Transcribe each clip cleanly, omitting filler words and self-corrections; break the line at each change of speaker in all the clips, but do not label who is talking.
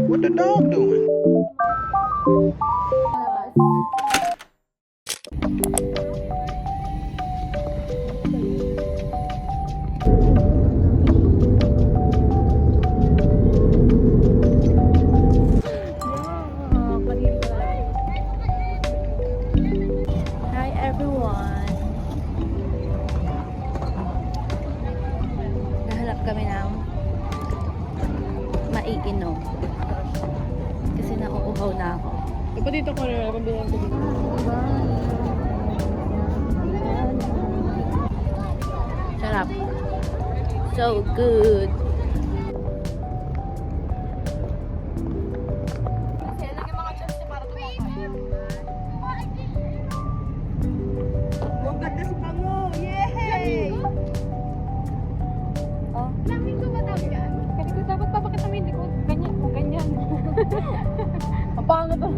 What the dog doing?
Hi everyone! Nahanap kami ng maiinom kasi nauuhaw na ako.
Ipa dito ko rin, pambilang ko dito.
Sarap. So good.
Ang ganda sa bango! Yay!
Oh,
Flamingo ba tawag yan? Kasi ko dapat papakita mo yung likod. Ganyan o ganyan. Ang pangat to.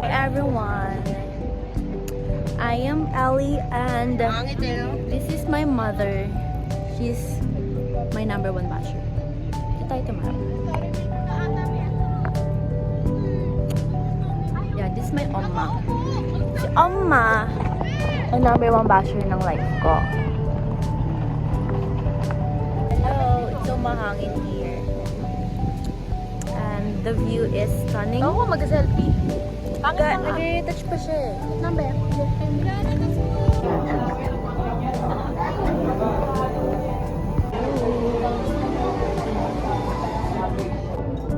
hi everyone! I am Ellie and this is my mother. She's my number one basher. Kita ito marap. Yeah, this is my Oma. Si Oma ang number one basher ng life ko. Hello, it's so mahangin here. And the view is stunning.
Ako mag-selfie.
Nag-retouch pa siya eh. Number?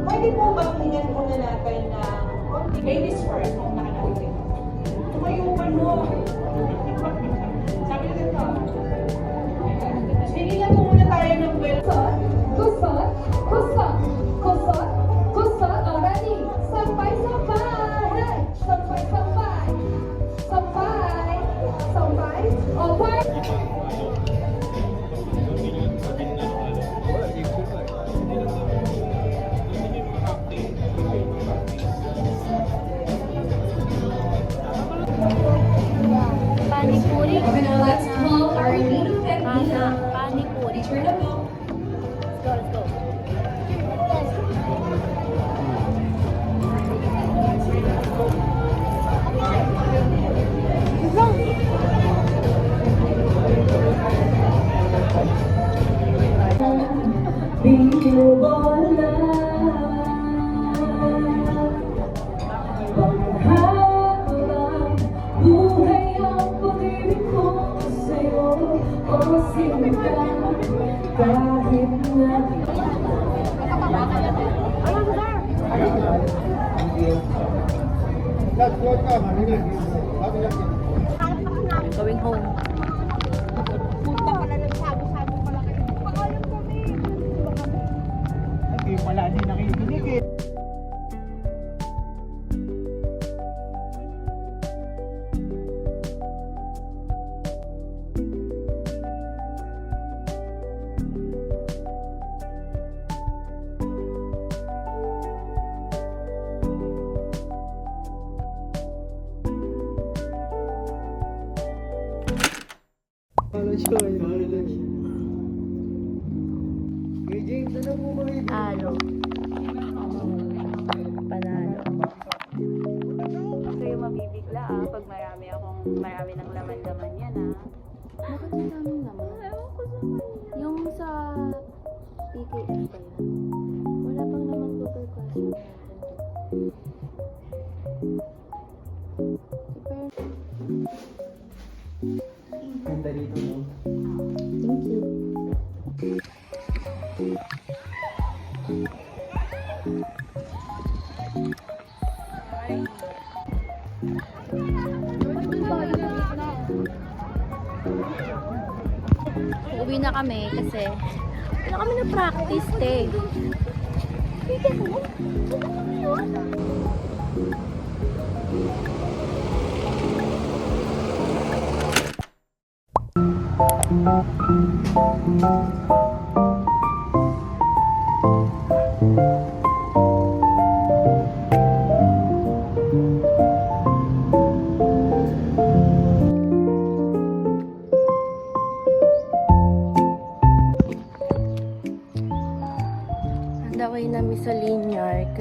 Pwede po ba tingnan muna natin na konti ladies first kung nakalawin. Tumayo ka mo. Sabi na dito. Hindi lang po muna tayo ng welcome.
kusot, kusot, kusot, kusot, already. Sampay, sampay, hey, sampay, sampay, sampay, sampay, okay.
Panipuri.
Okay, now let's call our leader technique.
Panipuri.
Turn it up.
Let's go, let's go.
Biro bola, panghalang buhay ang pag-ibig ko sa'yo. O sino ka kahit na
Going home.
Punta pala ng sabi-sabi pala kayo. Pakalam kami.
Hindi pala, hindi nakikinig eh.
Alo. Panalo. Huwag kayo mabibigla pag marami ng laman-laman yan Bakit ang daming laman? Yung sa PKF pa yan. Wala pang naman Google Classroom natin.
Ganda dito mo.
Thank you. Uuwi na kami kasi wala kami na practice eh.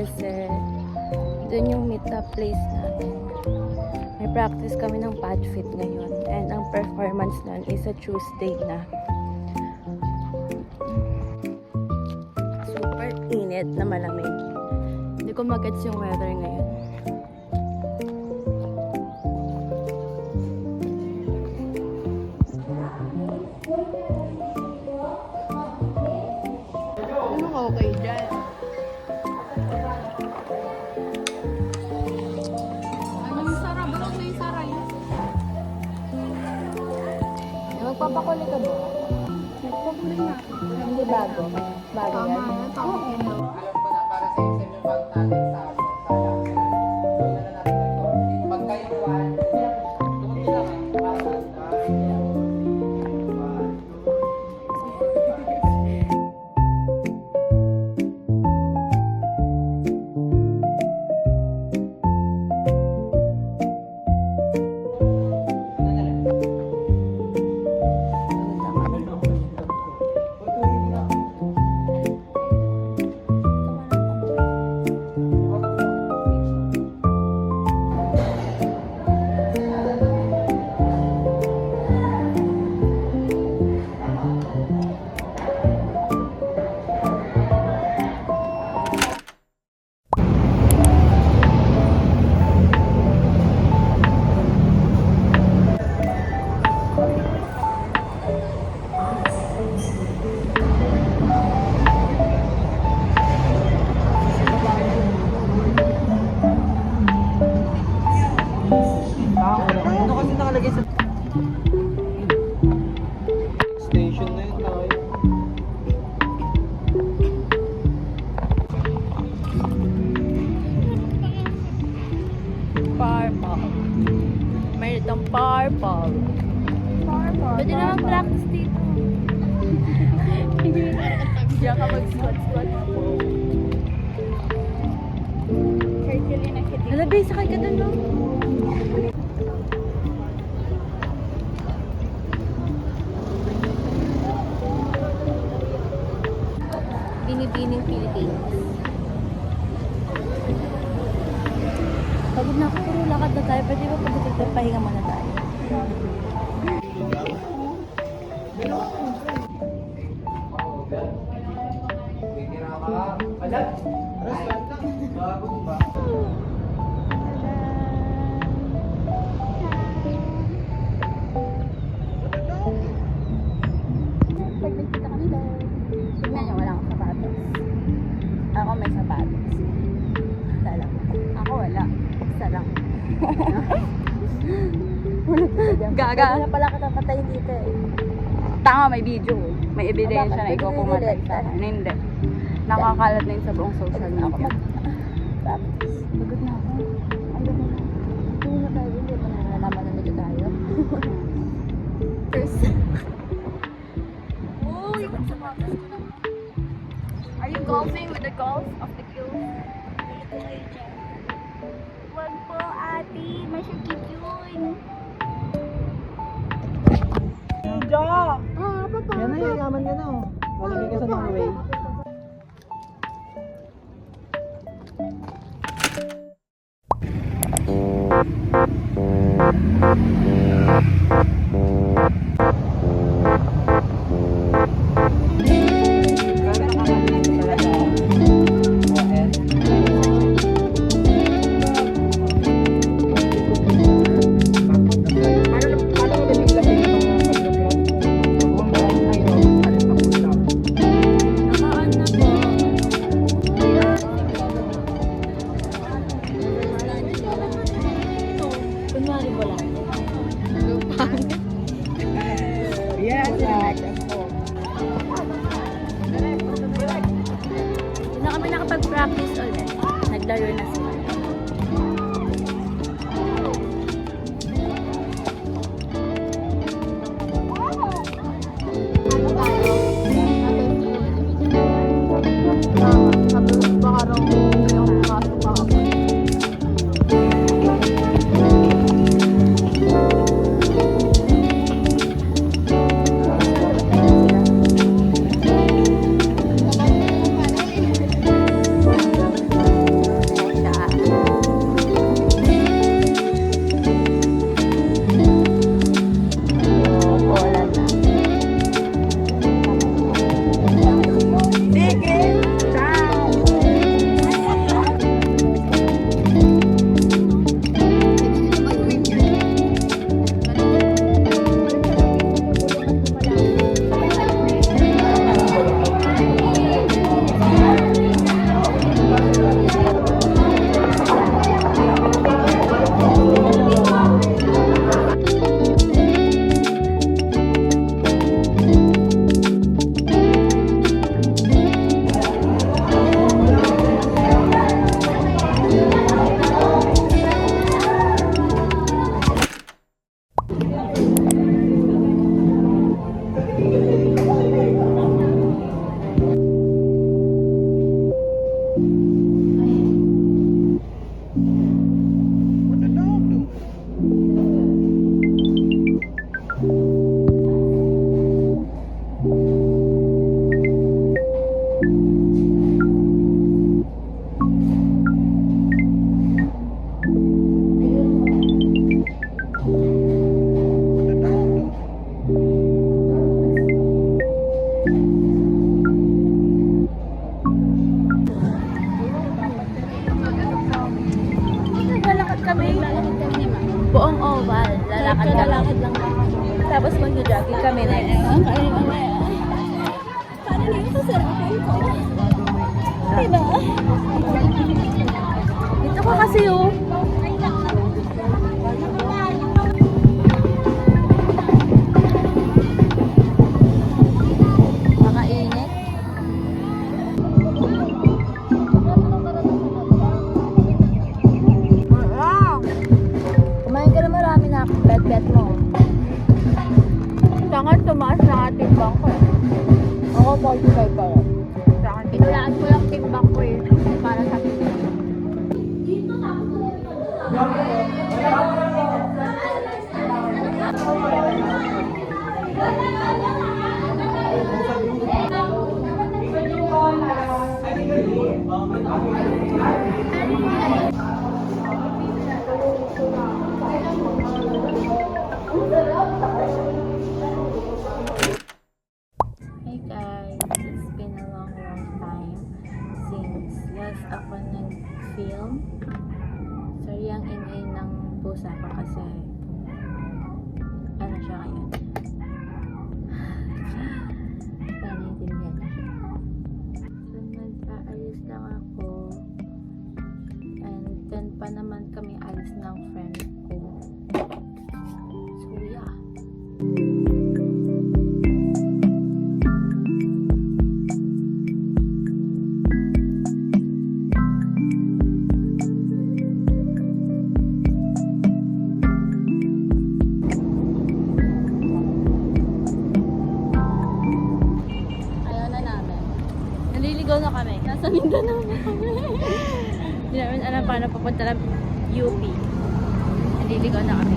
kasi dun yung meet-up place namin. May practice kami ng pad fit ngayon and ang performance nun is a Tuesday na. Super init na malamig. Hindi ko magets yung weather ngayon.
Ano ka okay dyan? Anong sara? Balong na yung sara yun?
Magpapakuli ka ba?
Nagpapuloy na.
Hindi bago. Bago yan.
Tama yun.
Alam ko na para sa exam yung bang natin sa doon na natin ito. Pag kayo one, tumunti lang ano kasi nakalagay sa station na yun tayo.
Purple. May itong purple. Purple. Pwede naman practice dito. Diyan ka mag-squat-squat.
Herculean na kitin.
Hala, babe, sakay ka dun, no? Binibining Philippines. Pagod na ako, puro lakad na tayo. Pwede ba pagod pahinga muna tayo? Pag nagkita kami doon, tignan niyo, wala akong sapatos. Ako may sapatos. Wala lang. Ako wala. Isa lang. Gaga. Wala pala katapatayin dito eh.
Tanga, may video. May ebidensya na
Bakit?
ikaw pumatay sa akin. Hindi. Nakakalat na yun sa buong social
Ako
media.
mag-practice. Pagod na ako. Ayaw ko na. Hindi na tayo. Hindi mo na nalaman na nito tayo. First. Uy!
Are you golfing with the golf of the kill?
Wag po, ate. Masyakit yun.
Yan na, yayaman ka na. Malagay ka sa Norway.
Nakaan na po. Kunwari mo lang.
Yes,
Hindi na kami nakapag-practice ulit. Naglaro na sila. lakad lang. Tapos mag-jogging kami next. Paano na yung cellphone ko? Diba? Dito ko kasi oh. Makainit. Kumain ka na marami na bet-bet mo.
Tangan, tumaas na ating bangko. Ako, 45 pa rin.
Pinulaan ko lang timbang ko eh. Para sa akin. Hey guys, it's been a long time since last ako nag-film. Sorry ang ingay ng pusa ko kasi ano siya ngayon. Panintindihan na siya. So nag-aayos lang ako and then pa naman kami alis ng friend ko. So yeah. Ayaw na namin. Naliligaw na kami. Nasa Mindanao na kami. Hindi namin alam paano papunta ng UP. Naliligaw na kami.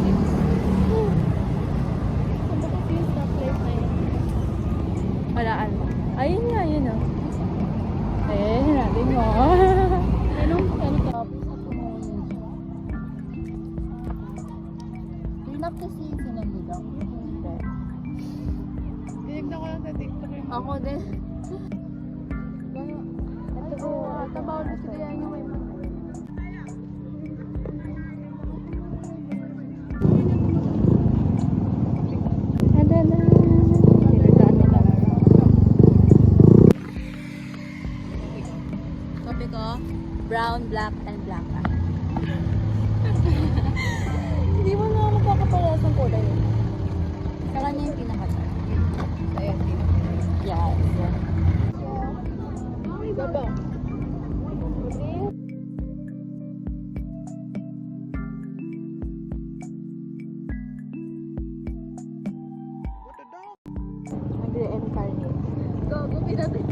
Walaan mo. Ayun nga, yun o. Eh, natin mo. Anong tapos ako ngayon? Rinap kasi yung sinaligaw.
Tinignan ko lang sa TikTok yung
Ako din. Ito po, tabaw na sila yan yung may mga. Kopi ko, brown, black, and blanca. Hindi mo na ako makakapalas ng kulay. Sa kanya yung pinakasarap. Yes.
baba.
Nag-reincarnate.
Gago, pinatay.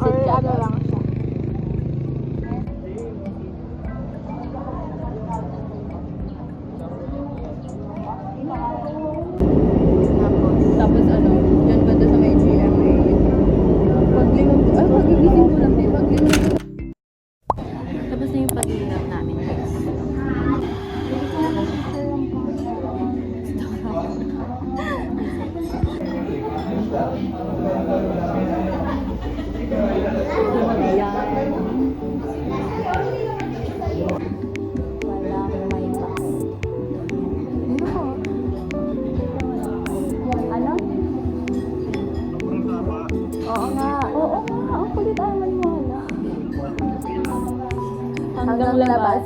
Or ano lang siya.
Tapos ano, yun ba doon sa may GMA? Paglingon ko, ay magigising ko lang din. Paglingon ko.
Tapos na yung pag-iilang namin, guys. Walang may bakit. Ano? Oo nga. Oo nga. Ang kulit ang maniwala. Hanggang labas.